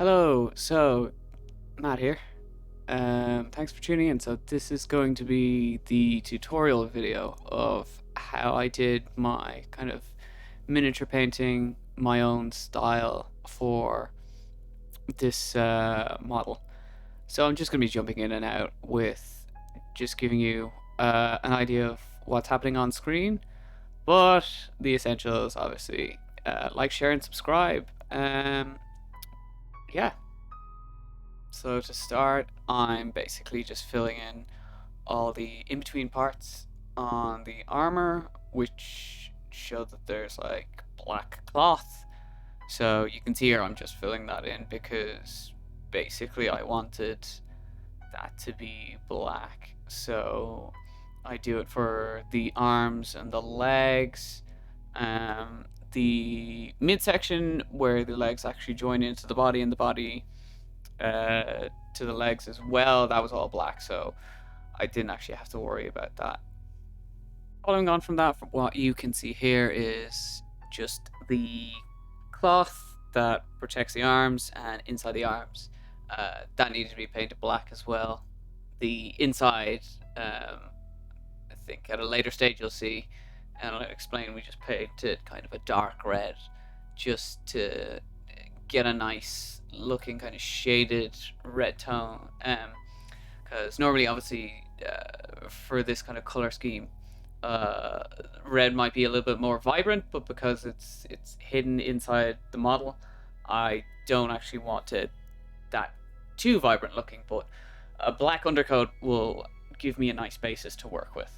Hello, so Matt here. Thanks for tuning in. So this is going to be the tutorial video of how I did my kind of miniature painting, my own style for this model. So I'm just going to be jumping in and out with just giving you an idea of what's happening on screen, but the essentials obviously like, share, and subscribe. Yeah, So to start, I'm basically just filling in all the in-between parts on the armor, which show that there's like black cloth. So you can see here I'm just filling that in because basically I wanted that to be black. So I do it for the arms and the legs. The midsection where the legs actually join into the body and the body to the legs as well, that was all black, so I didn't actually have to worry about that. Following on from that, what you can see here is just the cloth that protects the arms, and inside the arms, that needed to be painted black as well. The inside, I think at a later stage you'll see, and I'll explain, we just painted kind of a dark red just to get a nice looking kind of shaded red tone. Because normally, obviously, for this kind of color scheme, red might be a little bit more vibrant, but because it's hidden inside the model, I don't actually want it that too vibrant looking. But a black undercoat will give me a nice basis to work with.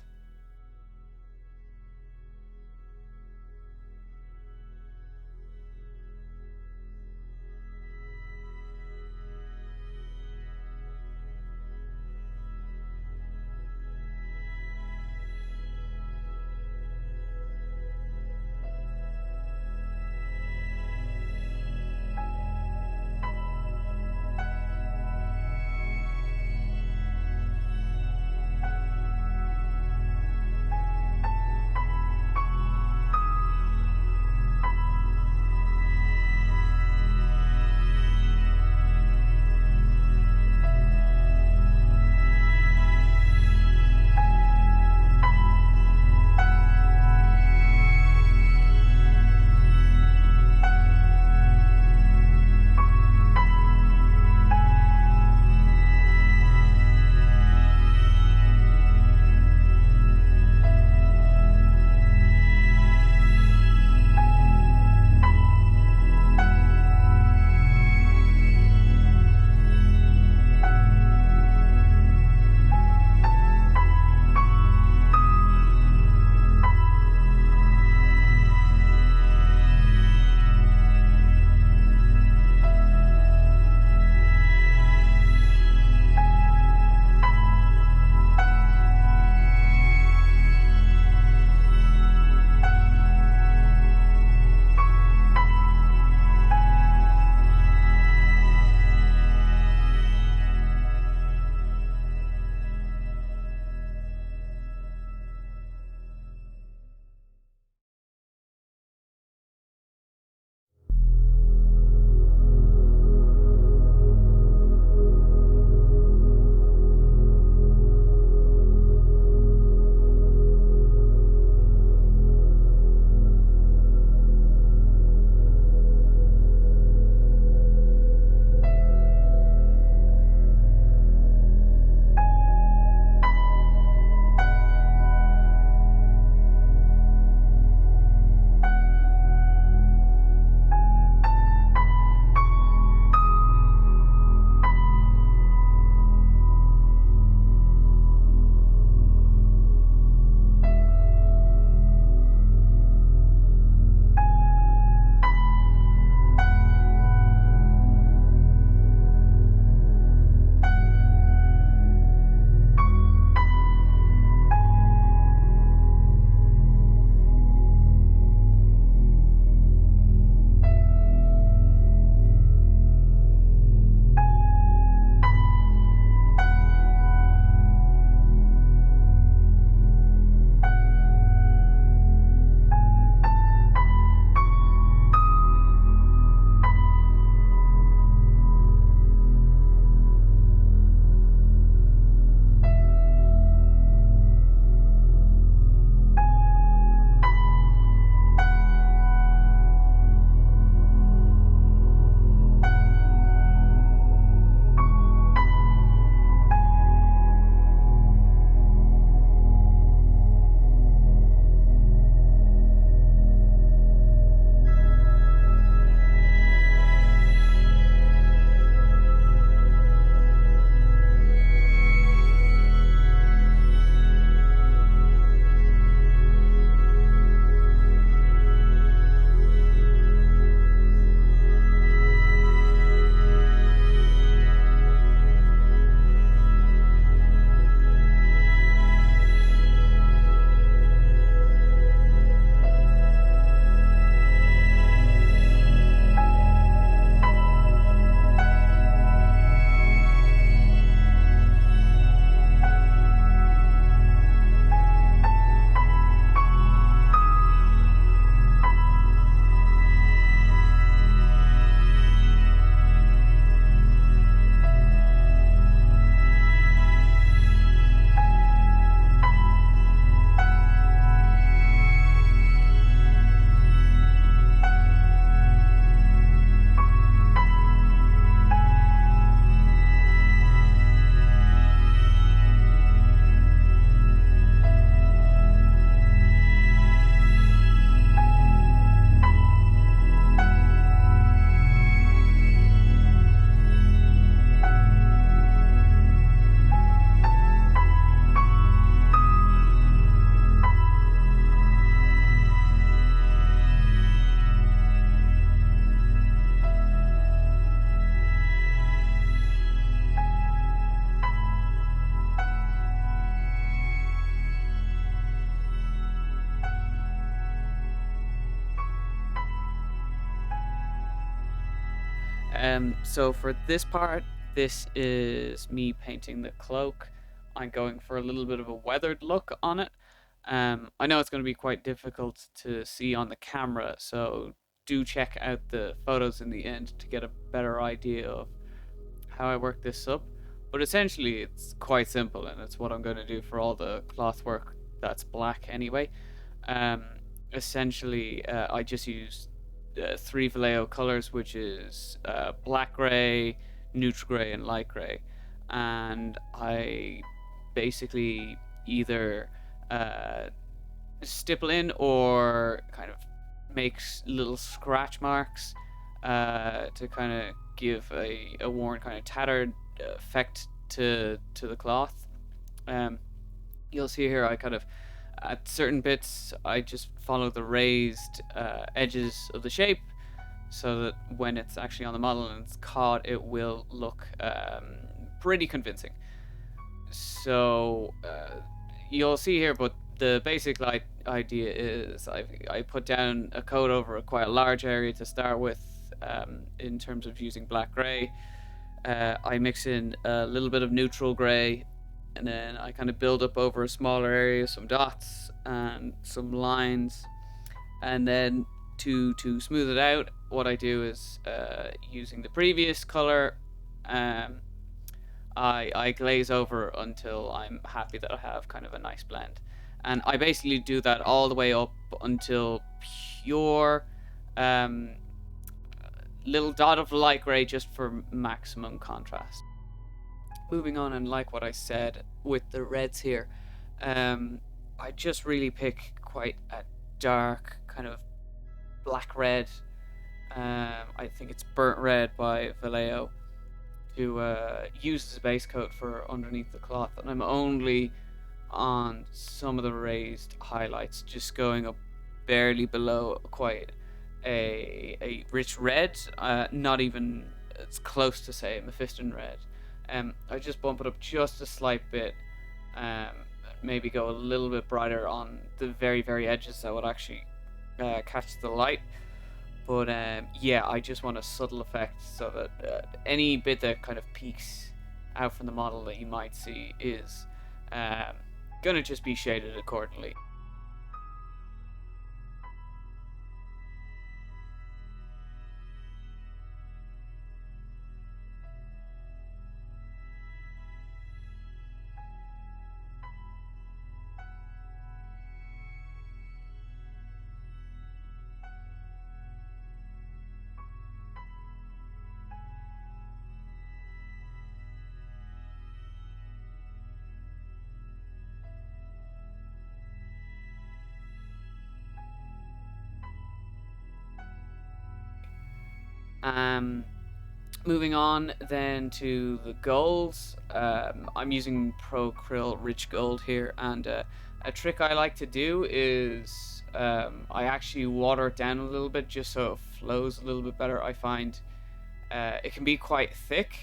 So for this part, this is me painting the cloak. I'm going for a little bit of a weathered look on it. I know it's going to be quite difficult to see on the camera, so do check out the photos in the end to get a better idea of how I work this up. But essentially, it's quite simple, and it's what I'm going to do for all the cloth work that's black anyway. Um, Essentially, I just use three Vallejo colors, which is black gray, neutral gray, and light gray. And I basically either uh, stipple in or kind of makes little scratch marks to kind of give a worn kind of tattered effect to the cloth. Um, you'll see here I kind of at certain bits I just follow the raised edges of the shape so that when it's actually on the model and it's caught, it will look pretty convincing. So you'll see here, but the basic idea is I put down a coat over quite a large area to start with in terms of using black gray. I mix in a little bit of neutral gray, and then I kind of build up over a smaller area, some dots and some lines. And then to smooth it out, what I do is using the previous color, I glaze over until I'm happy that I have kind of a nice blend. And I basically do that all the way up until pure little dot of light gray just for maximum contrast. Moving on, and like what I said with the reds here, I just really pick quite a dark kind of black red. I think it's burnt red by Vallejo to use as a base coat for underneath the cloth, and I'm only on some of the raised highlights, just going up barely below quite a rich red, not even it's close to say Mephiston red. I just bump it up just a slight bit, maybe go a little bit brighter on the very edges that would actually catch the light. But yeah, I just want a subtle effect so that any bit that kind of peeks out from the model that you might see is gonna just be shaded accordingly. Um, Moving on then to the golds. I'm using Pro Krill Rich Gold here, and a trick I like to do is I actually water it down a little bit just so it flows a little bit better. I find it can be quite thick,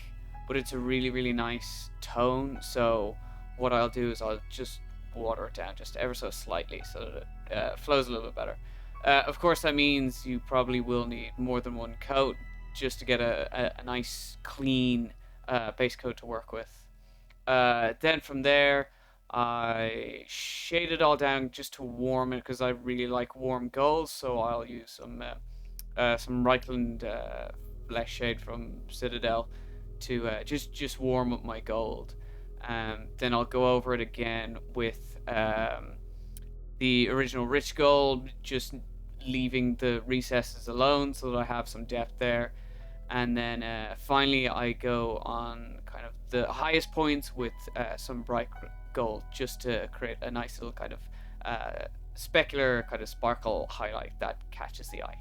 but it's a really nice tone. So what I'll do is I'll just water it down just ever so slightly so that it flows a little bit better. Of course, that means you probably will need more than one coat just to get a nice clean base coat to work with. Then from there, I shade it all down just to warm it because I really like warm golds. So I'll use some Reichland flesh shade from Citadel to just warm up my gold. Then I'll go over it again with the original rich gold, just leaving the recesses alone so that I have some depth there. And then finally I go on kind of the highest points with some bright gold just to create a nice little kind of specular kind of sparkle highlight that catches the eye.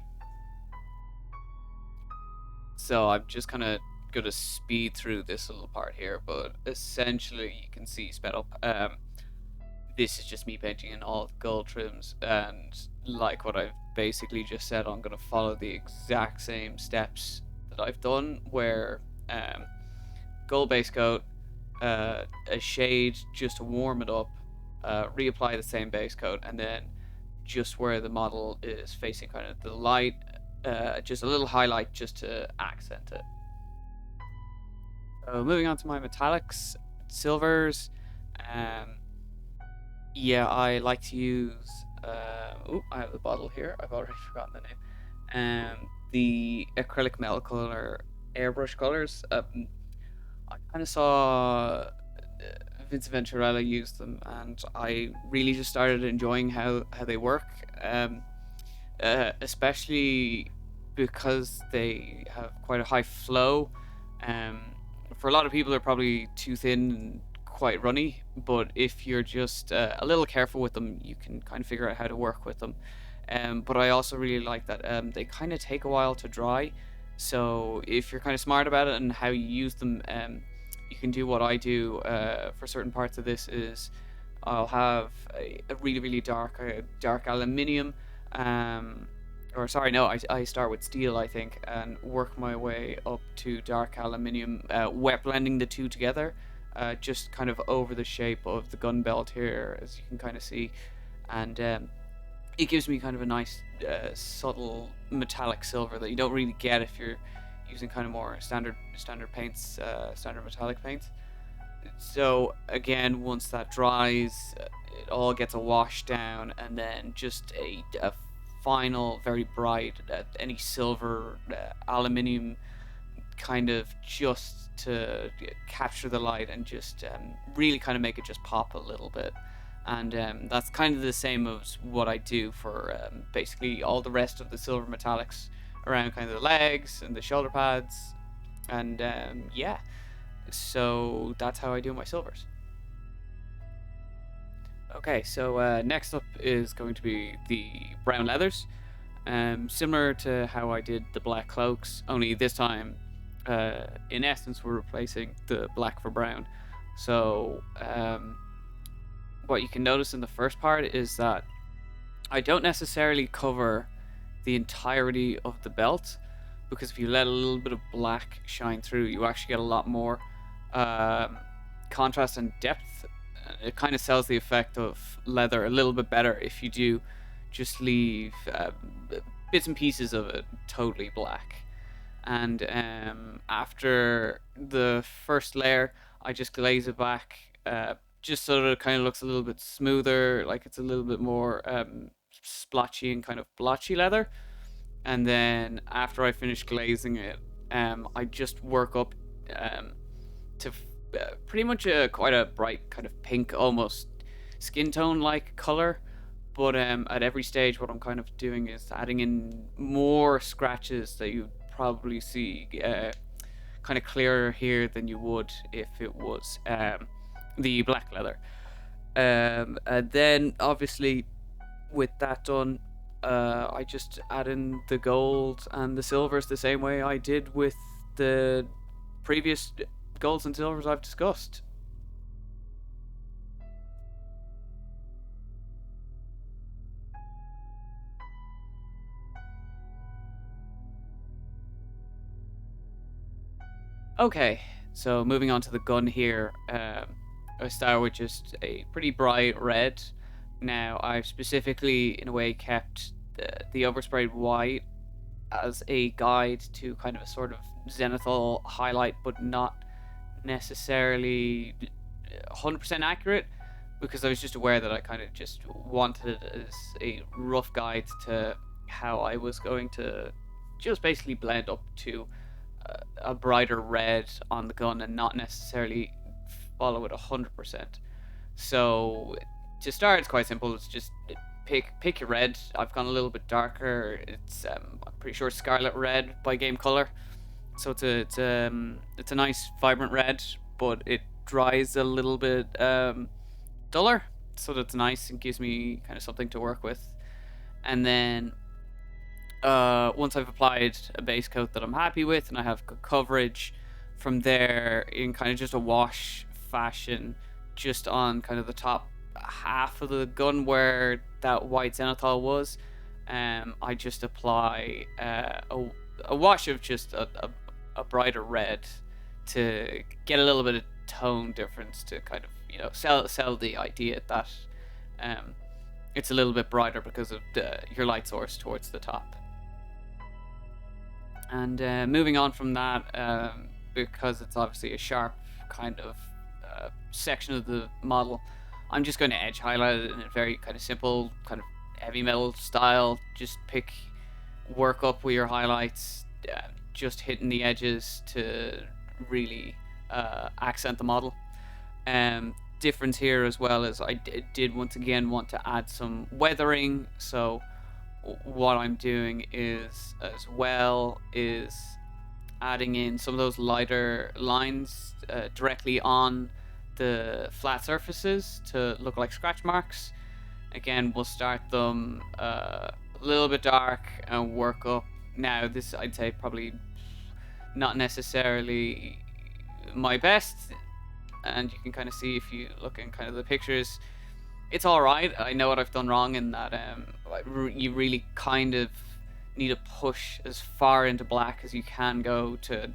So I'm just kind of going to speed through this little part here, but essentially you can see sped up. This is just me painting in all gold trims, and like what I've basically just said, I'm going to follow the exact same steps that I've done, where gold base coat, a shade just to warm it up, reapply the same base coat, and then just where the model is facing kind of the light, just a little highlight just to accent it. Moving on to my metallics, silvers. Um, yeah, I like to use. I have the bottle here. I've already forgotten the name. The acrylic metal color airbrush colors. I kind of saw Vince Venturella use them, and I really just started enjoying how they work. Especially because they have quite a high flow. Um, for a lot of people, they're probably too thin and quite runny, but if you're just a little careful with them, you can kind of figure out how to work with them. But I also really like that they kind of take a while to dry. So if you're kind of smart about it and how you use them, you can do what I do for certain parts of this is I'll have a really really dark aluminium, um, or sorry, no, I start with steel, I think, and work my way up to dark aluminium, wet blending the two together, just kind of over the shape of the gun belt here, as you can kind of see, and it gives me kind of a nice, subtle metallic silver that you don't really get if you're using kind of more standard paints, standard metallic paints. So again, once that dries, it all gets a wash down, and then just a final, very bright, any silver, aluminium kind of just to capture the light and just really kind of make it just pop a little bit. And that's kind of the same as what I do for basically all the rest of the silver metallics around kind of the legs and the shoulder pads. And yeah, so that's how I do my silvers. Okay, so next up is going to be the brown leathers. Similar to how I did the black cloaks, only this time, in essence, we're replacing the black for brown. So, what you can notice in the first part is that I don't necessarily cover the entirety of the belt, because if you let a little bit of black shine through, you actually get a lot more um, contrast and depth. It kind of sells the effect of leather a little bit better if you do just leave bits and pieces of it totally black. And after the first layer, I just glaze it back, just so that it kind of looks a little bit smoother, like it's a little bit more splotchy and kind of blotchy leather. And then after I finish glazing it, I just work up um, to pretty much quite a bright kind of pink, almost skin tone like color. But at every stage, what I'm kind of doing is adding in more scratches that you probably see kind of clearer here than you would if it was the black leather. And then obviously with that done, I just add in the gold and the silvers the same way I did with the previous golds and silvers I've discussed. Okay, so moving on to the gun here, I start with just a pretty bright red. Now, I've specifically, in a way, kept the oversprayed white as a guide to kind of a sort of zenithal highlight, but not necessarily 100% accurate, because I was just aware that I kind of just wanted it as a rough guide to how I was going to just basically blend up to a brighter red on the gun and not necessarily follow it 100%. So to start, it's quite simple. It's just pick your red. I've gone a little bit darker. It's I'm pretty sure Scarlet Red by Game Color. So it's a nice vibrant red, but it dries a little bit duller. So that's nice and gives me kind of something to work with. And then once I've applied a base coat that I'm happy with and I have good coverage, from there in kind of just a wash fashion, just on kind of the top half of the gun where that white zenithal was, I just apply a wash of just a brighter red to get a little bit of tone difference to kind of sell the idea that um, it's a little bit brighter because of your light source towards the top. And moving on from that, because it's obviously a sharp kind of section of the model, I'm just going to edge highlight it in a very kind of simple, kind of heavy metal style. Just work up with your highlights, just hitting the edges to really accent the model. Difference here as well is I did once again want to add some weathering. So what I'm doing is as well is adding in some of those lighter lines directly on the flat surfaces to look like scratch marks. Again, we'll start them a little bit dark and work up. Now, this I'd say probably not necessarily my best, and you can kind of see if you look in kind of the pictures, it's all right. I know what I've done wrong in that you really kind of need to push as far into black as you can go to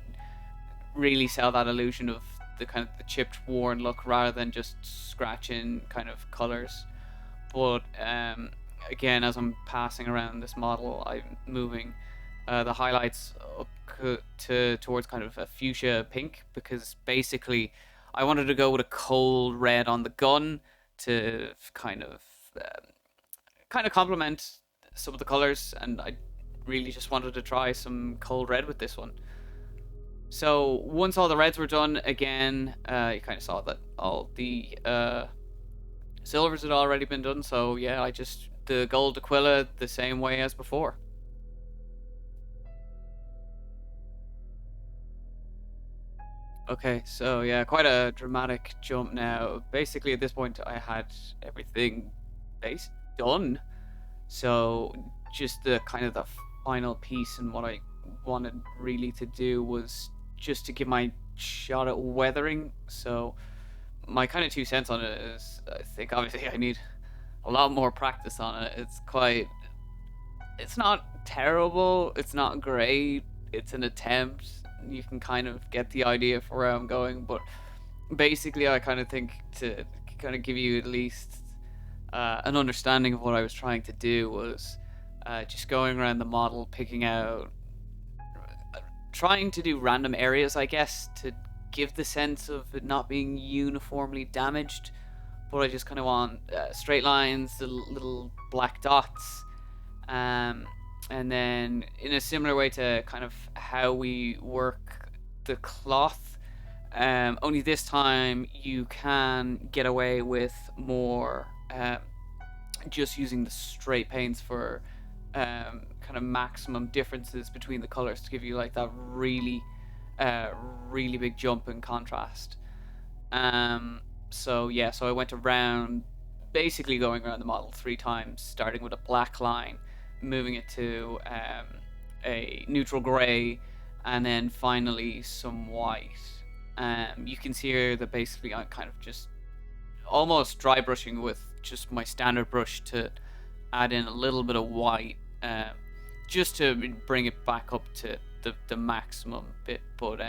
really sell that illusion of the kind of the chipped, worn look rather than just scratching kind of colors. But again, as I'm passing around this model, I'm moving the highlights up towards kind of a fuchsia pink, because basically I wanted to go with a cold red on the gun to kind of complement some of the colors, and I really just wanted to try some cold red with this one. So once all the reds were done, again, you kind of saw that all the silvers had already been done. So yeah, the gold Aquila the same way as before. Okay, so yeah, quite a dramatic jump now. Basically, at this point, I had everything done. So just the kind of the final piece, and what I wanted really to do was just to give my shot at weathering. So my kind of 2 cents on it is, I think obviously I need a lot more practice on it. It's not terrible, it's not great, it's an attempt. You can kind of get the idea for where I'm going, but basically I kind of think to kind of give you at least an understanding of what I was trying to do was just going around the model, picking out, trying to do random areas, I guess, to give the sense of it not being uniformly damaged. But I just kind of want straight lines, the little black dots, and then in a similar way to kind of how we work the cloth. Only this time you can get away with more just using the straight paints for kind of maximum differences between the colors to give you like that really big jump in contrast. So yeah, so I went around, basically going around the model 3 times, starting with a black line, moving it to a neutral gray, and then finally some white. You can see here that basically I'm kind of just almost dry brushing with just my standard brush to add in a little bit of white, just to bring it back up to the maximum bit. But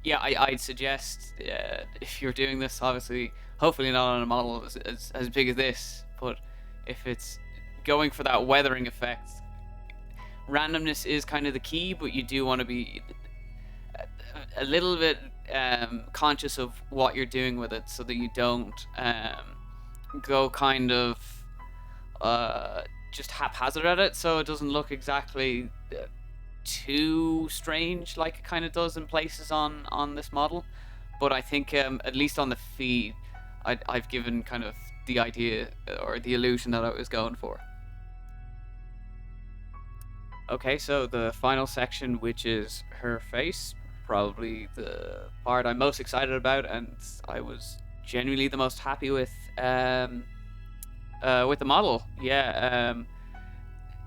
yeah, I'd suggest if you're doing this, obviously, hopefully not on a model as big as this, but if it's going for that weathering effect, randomness is kind of the key, but you do want to be a little bit conscious of what you're doing with it, so that you don't go kind of just haphazard at it, so it doesn't look exactly too strange like it kind of does in places on this model. But I think at least on the feed, I've given kind of the idea or the illusion that I was going for. Okay, so the final section, which is her face, probably the part I'm most excited about, and I was genuinely the most happy with the model. Yeah,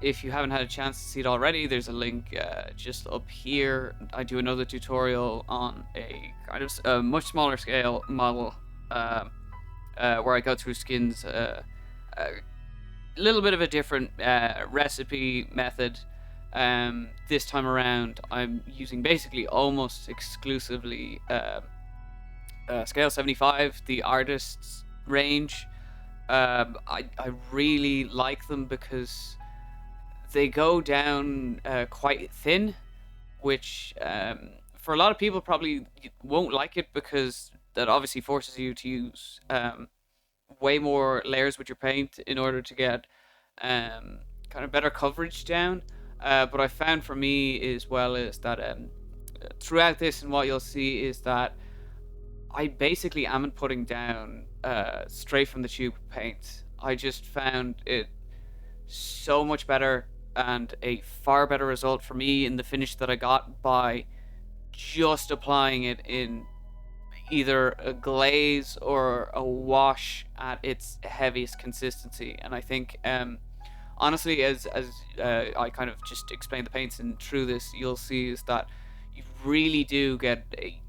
if you haven't had a chance to see it already, there's a link just up here. I do another tutorial on a kind of a much smaller scale model where I go through skins, a little bit of a different recipe method. This time around, I'm using basically almost exclusively scale 75, the artist's range. I really like them because they go down quite thin, which for a lot of people probably won't like it because that obviously forces you to use way more layers with your paint in order to get kind of better coverage down. But I found for me as well is that throughout this, and what you'll see is that I basically am putting down straight from the tube paint. I just found it so much better and a far better result for me in the finish that I got by just applying it in either a glaze or a wash at its heaviest consistency. And I think, honestly, as I kind of just explained the paints and through this, you'll see is that you really do get a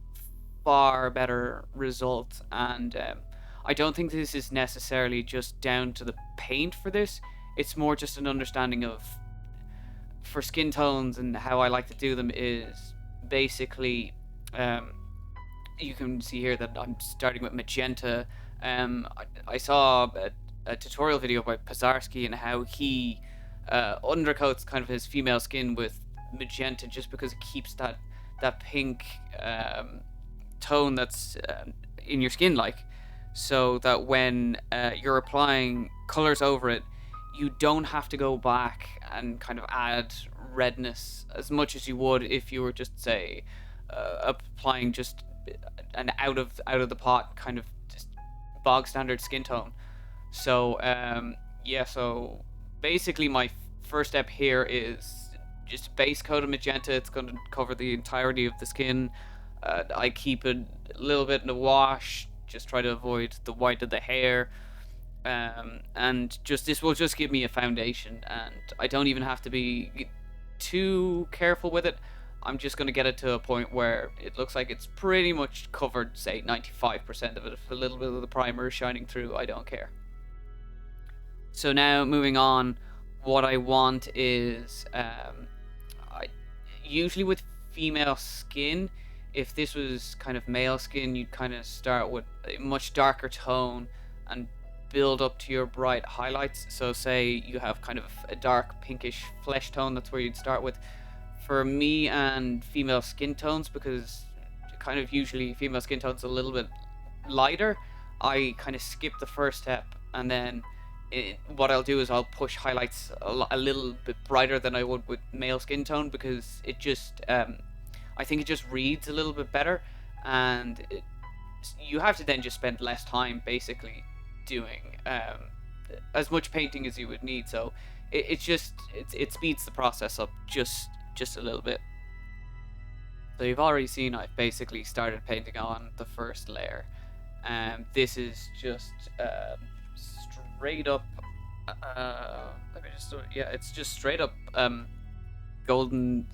far better result. And I don't think this is necessarily just down to the paint for this. It's more just an understanding of for skin tones, and how I like to do them is basically you can see here that I'm starting with magenta. I saw a tutorial video by Pazarski and how he undercoats kind of his female skin with magenta just because it keeps that pink tone that's in your skin, like, so that when you're applying colors over it, you don't have to go back and kind of add redness as much as you would if you were just, say, applying just an out of the pot kind of just bog standard skin tone. So yeah, so basically my first step here is just base coat of magenta. It's going to cover the entirety of the skin. I keep it a little bit in the wash, just try to avoid the white of the hair. And just this will just give me a foundation, and I don't even have to be too careful with it. I'm just going to get it to a point where it looks like it's pretty much covered, say 95% of it. If a little bit of the primer is shining through, I don't care. So now moving on, what I want is I usually with female skin, if this was kind of male skin, you'd kind of start with a much darker tone and build up to your bright highlights. So say you have kind of a dark pinkish flesh tone, that's where you'd start with. For me and female skin tones, because kind of usually female skin tones a little bit lighter, I kind of skip the first step, and then what I'll do is I'll push highlights a little bit brighter than I would with male skin tone, because it just I think it just reads a little bit better, and you have to then just spend less time basically doing as much painting as you would need. So it speeds the process up just a little bit. So you've already seen I've basically started painting on the first layer. This is just straight up let me just yeah, it's just straight up golden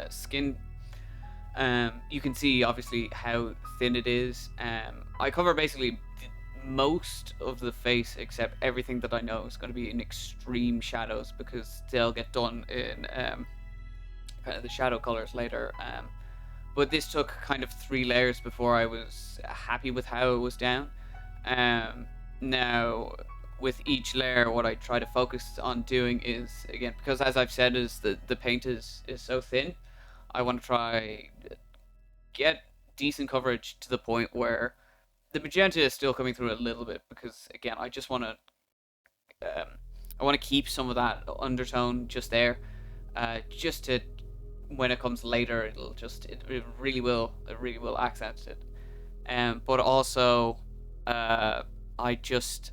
skin. You can see obviously how thin it is. I cover basically most of the face except everything that I know is going to be in extreme shadows, because they'll get done in kind of the shadow colors later. But this took kind of 3 layers before I was happy with how it was down. Now with each layer, what I try to focus on doing is, again, because as I've said, is the paint is so thin, I want to try get decent coverage to the point where the magenta is still coming through a little bit, because again, I just want to I want to keep some of that undertone just there, just to, when it comes later, it really will accent it. But also I just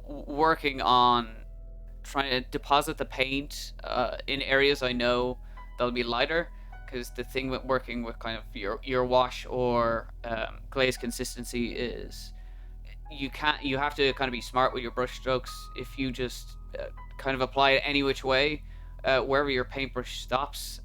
working on trying to deposit the paint in areas I know that'll be lighter, because the thing with working with kind of your wash or glaze consistency is you have to kind of be smart with your brush strokes. If you just kind of apply it any which way, wherever your paintbrush stops,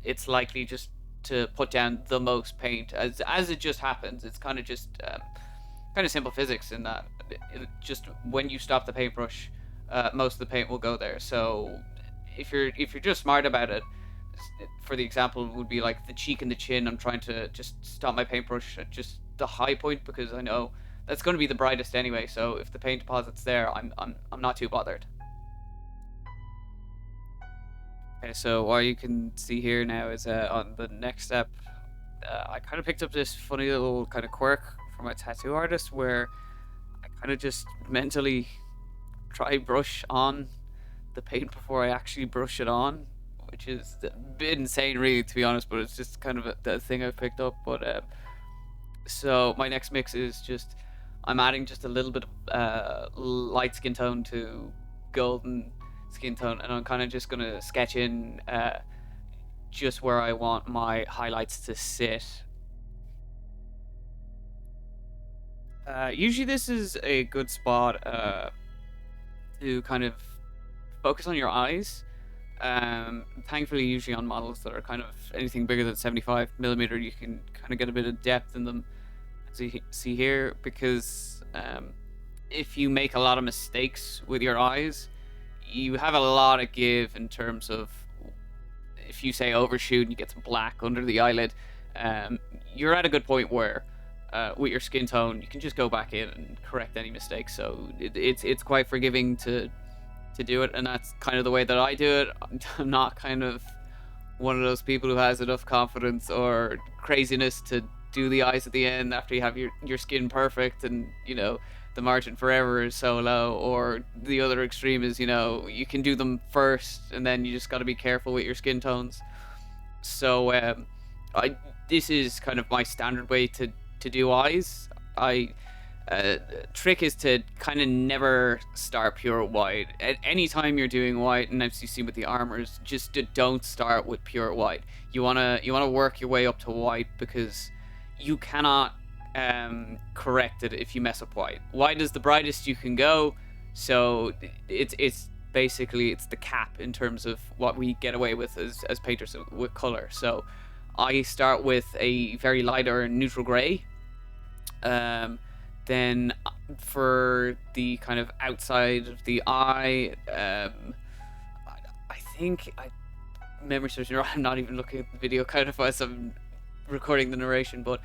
it's likely just to put down the most paint as it just happens. It's kind of just kind of simple physics in that it just when you stop the paintbrush, most of the paint will go there. So if you're just smart about it, for the example would be like the cheek and the chin, I'm trying to just stop my paintbrush at just the high point, because I know that's going to be the brightest anyway. So if the paint deposit's there, I'm not too bothered. Okay, so what you can see here now is on the next step, I kind of picked up this funny little kind of quirk from a tattoo artist where I kind of just mentally try brush on the paint before I actually brush it on, which is a bit insane, really, to be honest. But it's just kind of the thing I've picked up. But so my next mix is just I'm adding just a little bit of light skin tone to golden skin tone, and I'm kind of just gonna sketch in just where I want my highlights to sit. Usually, this is a good spot to kind of focus on your eyes. Thankfully, usually on models that are kind of anything bigger than 75 millimeter, you can kind of get a bit of depth in them, as you see here, because if you make a lot of mistakes with your eyes, you have a lot of give in terms of if you say overshoot and you get some black under the eyelid, you're at a good point where with your skin tone you can just go back in and correct any mistakes. So it's quite forgiving to do it, and that's kind of the way that I do it. I'm not kind of one of those people who has enough confidence or craziness to do the eyes at the end after you have your skin perfect and the margin for error is so low. Or the other extreme is you can do them first and then you just got to be careful with your skin tones. So I this is kind of my standard way to do eyes. I trick is to kind of never start pure white. At any time you're doing white, and as you see with the armors, just don't start with pure white. You wanna work your way up to white because you cannot correct it if you mess up white. White is the brightest you can go, so it's basically it's the cap in terms of what we get away with as painters with color. So I start with a very light or neutral gray. Then for the kind of outside of the eye, I think memory serves me right. I'm not even looking at the video kind of as I'm recording the narration, but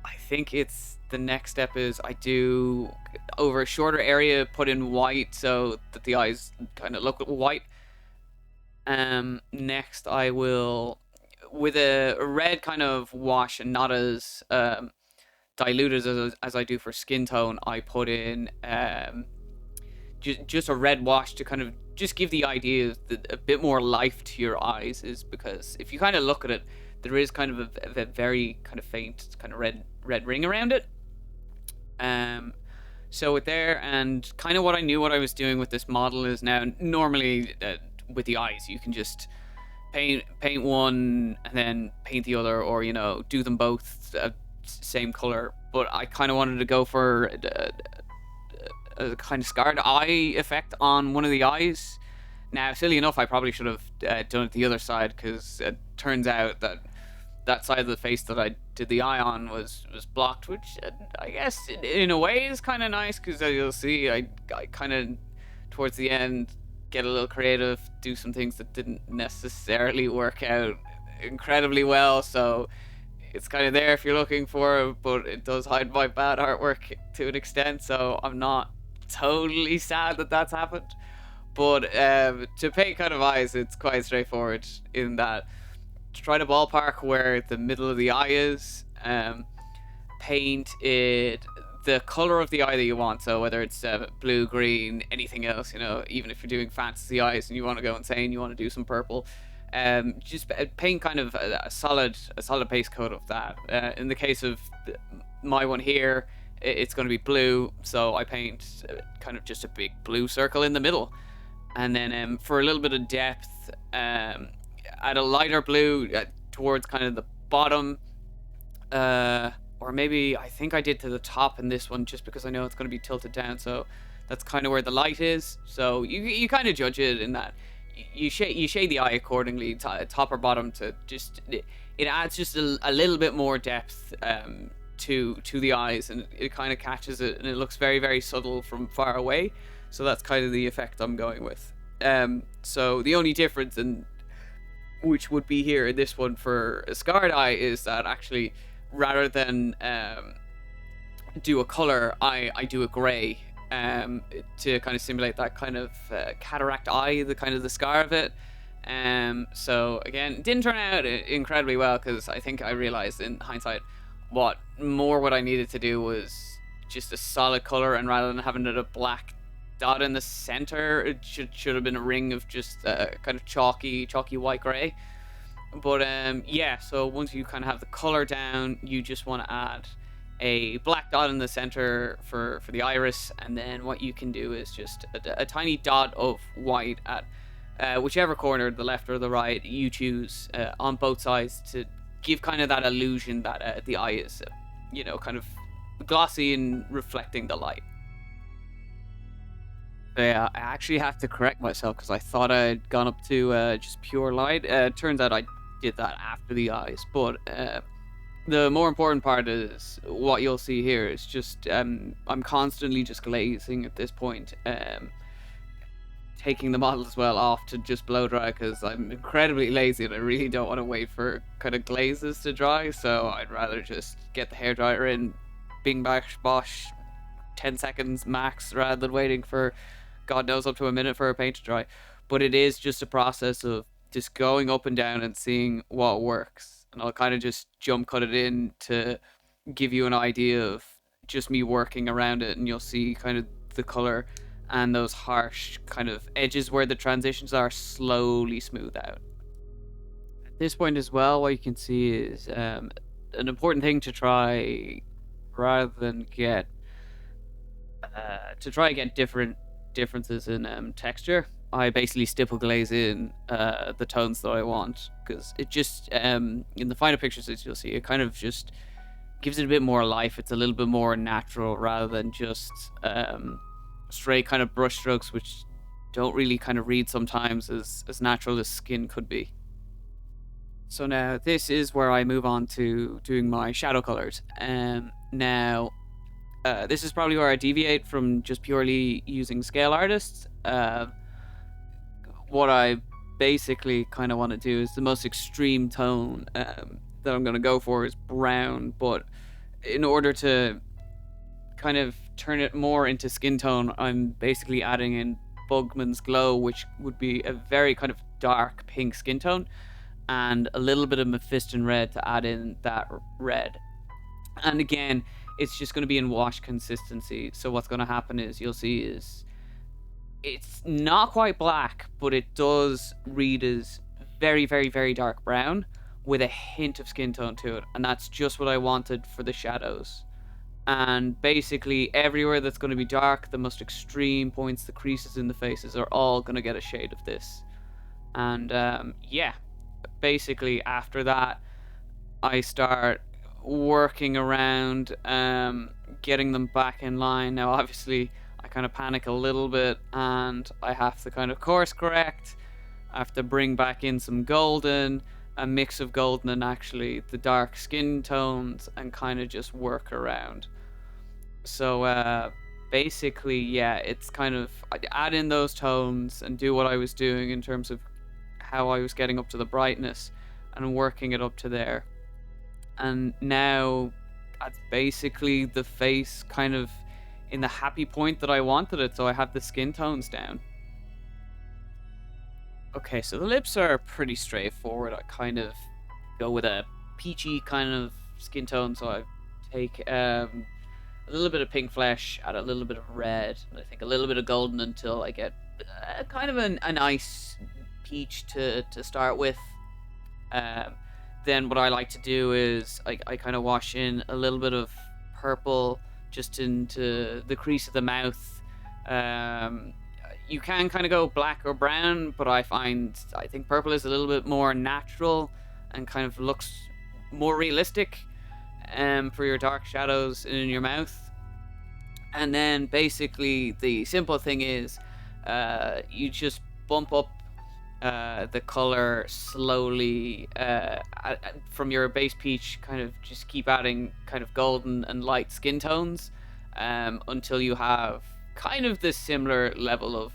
I think it's the next step is I do over a shorter area put in white so that the eyes kind of look white. Next I will with a red kind of wash and not as diluted as I do for skin tone. I put in just a red wash to kind of just give the idea that a bit more life to your eyes, is because if you kind of look at it, there is kind of a very kind of faint kind of red ring around it. So with there, and kind of what I knew what I was doing with this model is now normally with the eyes you can just paint one and then paint the other, or do them both same color. But I kind of wanted to go for a kind of scarred eye effect on one of the eyes. Now, silly enough, I probably should have done it the other side, because it turns out that that side of the face that I did the eye on was blocked, which I guess in a way is kind of nice, because as you'll see, I kind of towards the end get a little creative, do some things that didn't necessarily work out incredibly well. So it's kind of there if you're looking for it, but it does hide my bad artwork to an extent. So I'm not totally sad that that's happened. But to paint kind of eyes, it's quite straightforward in that to try to ballpark where the middle of the eye is, paint it the color of the eye that you want. So whether it's blue, green, anything else, even if you're doing fantasy eyes and you want to go insane, you want to do some purple, just paint kind of a solid base coat of that. In the case of my one here, it's going to be blue, so I paint kind of just a big blue circle in the middle, and then for a little bit of depth, add a lighter blue towards kind of the bottom, or maybe I think I did to the top in this one, just because I know it's going to be tilted down, so that's kind of where the light is. So you kind of judge it in that you shade the eye accordingly, top or bottom, to just it adds just a little bit more depth to the eyes, and it kind of catches it, and it looks very, very subtle from far away. So that's kind of the effect I'm going with. So the only difference, and which would be here in this one for a scarred eye, is that actually rather than do a color, I do a gray, to kind of simulate that kind of cataract eye, the kind of the scar of it. So again, it didn't turn out incredibly well because I think I realized in hindsight what I needed to do was just a solid color, and rather than having it a black dot in the center, it should have been a ring of just kind of chalky white gray. But yeah, so once you kind of have the color down, you just want to add a black dot in the center for the iris, and then what you can do is just a tiny dot of white at whichever corner, the left or the right, you choose on both sides to give kind of that illusion that the eye is, kind of glossy and reflecting the light. So yeah, I actually have to correct myself because I thought I'd gone up to just pure light. Turns out I did that after the eyes, but the more important part is what you'll see here is just I'm constantly just glazing at this point, taking the model as well off to just blow dry because I'm incredibly lazy and I really don't want to wait for kind of glazes to dry. So I'd rather just get the hairdryer in, bing bash bosh, 10 seconds max, rather than waiting for God knows up to a minute for a paint to dry. But it is just a process of just going up and down and seeing what works. And I'll kind of just jump cut it in to give you an idea of just me working around it, and you'll see kind of the color and those harsh kind of edges where the transitions are slowly smooth out. At this point as well, what you can see is an important thing to try, rather than get differences in texture. I basically stipple glaze in the tones that I want, because it just in the final pictures, as you'll see, it kind of just gives it a bit more life. It's a little bit more natural rather than just straight kind of brush strokes, which don't really kind of read sometimes as natural as skin could be. So now this is where I move on to doing my shadow colors. Now this is probably where I deviate from just purely using scale artists. What I basically kind of want to do is the most extreme tone that I'm going to go for is brown, but in order to kind of turn it more into skin tone, I'm basically adding in Bugman's Glow, which would be a very kind of dark pink skin tone, and a little bit of Mephiston Red to add in that red. And again, it's just going to be in wash consistency. So what's going to happen is you'll see is it's not quite black, but it does read as very, very, very dark brown with a hint of skin tone to it. And that's just what I wanted for the shadows. And basically everywhere that's going to be dark, the most extreme points, the creases in the faces, are all going to get a shade of this. And yeah, basically after that, I start working around getting them back in line. Now obviously I kind of panic a little bit, and I have to kind of course correct. I have to bring back in some golden, a mix of golden and actually the dark skin tones, and kind of just work around. So basically, yeah, it's kind of I add in those tones and do what I was doing in terms of how I was getting up to the brightness and working it up to there. And now that's basically the face kind of in the happy point that I wanted it, so I have the skin tones down. Okay, so the lips are pretty straightforward. I kind of go with a peachy kind of skin tone, so I take a little bit of pink flesh, add a little bit of red, and I think a little bit of golden until I get kind of a nice peach to start with. Then what I like to do is I kind of wash in a little bit of purple just into the crease of the mouth. You can kind of go black or brown, but I think purple is a little bit more natural and kind of looks more realistic for your dark shadows in your mouth. And then basically the simple thing is you just bump up the color slowly from your base peach, kind of just keep adding kind of golden and light skin tones until you have kind of this similar level of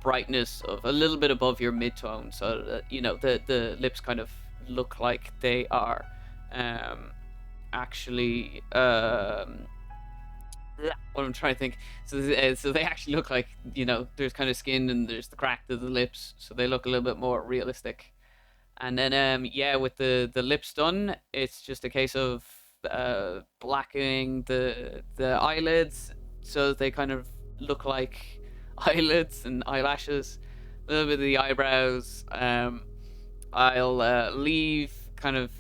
brightness of a little bit above your mid-tone, so that the lips kind of look like they are actually what I'm trying to think. So they actually look like, there's kind of skin and there's the crack to the lips, so they look a little bit more realistic. And then yeah, with the lips done, it's just a case of blackening the eyelids so that they kind of look like eyelids and eyelashes. A little bit of the eyebrows. I'll leave kind of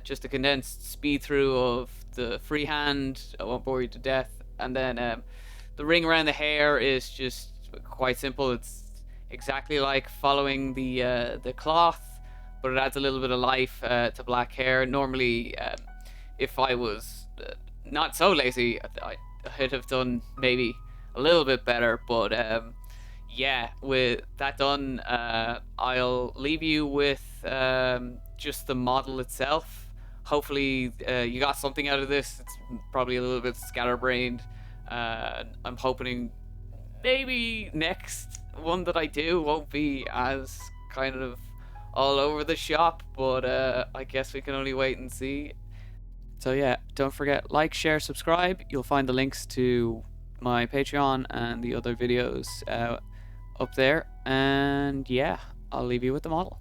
just a condensed speed through of the freehand. I won't bore you to death. And then the ring around the hair is just quite simple. It's exactly like following the cloth, but it adds a little bit of life to black hair. Normally, if I was not so lazy, I'd have done maybe a little bit better. But yeah, with that done, I'll leave you with just the model itself. Hopefully, you got something out of this. It's probably a little bit scatterbrained. I'm hoping maybe next one that I do won't be as kind of all over the shop, but I guess we can only wait and see. So yeah, don't forget, like, share, subscribe. You'll find the links to my Patreon and the other videos up there. And yeah, I'll leave you with the model.